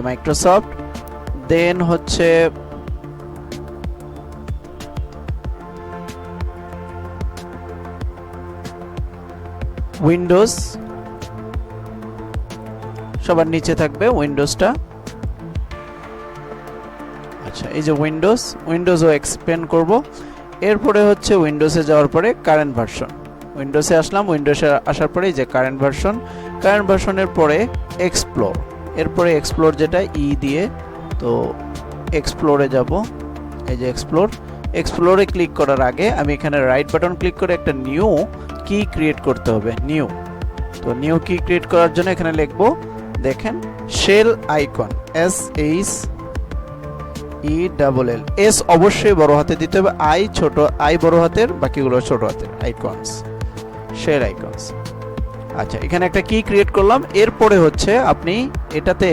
Microsoft, দেন হচ্ছে Windows, সবার নিচে থাকবে উইন্ডোজটা। আচ্ছা, এই যে উইন্ডোজও এক্সপ্যান্ড করব। এরপরে হচ্ছে উইন্ডোজে যাওয়ার পরে কারেন্ট ভার্সন, উইন্ডোজে আসলাম, উইন্ডোজে আসার পরে যে কারেন্ট ভার্সনের পরে এক্সপ্লোর, এরপরে এক্সপ্লোর যেটা ই দিয়ে, তো এক্সপ্লোরে যাব। এই যে এক্সপ্লোরে ক্লিক করার আগে আমি এখানে রাইট বাটন ক্লিক করে একটা নিউ কি ক্রিয়েট করতে হবে, তো নিউ কি ক্রিয়েট করার জন্য এখানে লিখব, দেখেন শেল আইকন, SHELL, এস অবশ্যই বড় হাতে দিতে হবে, আই বড় হাতের, বাকিগুলো ছোট হাতের, আইকনস, শেল আইকনস। আচ্ছা, এখানে একটা কি ক্রিয়েট করলাম। এরপরে হচ্ছে আপনি এটাতে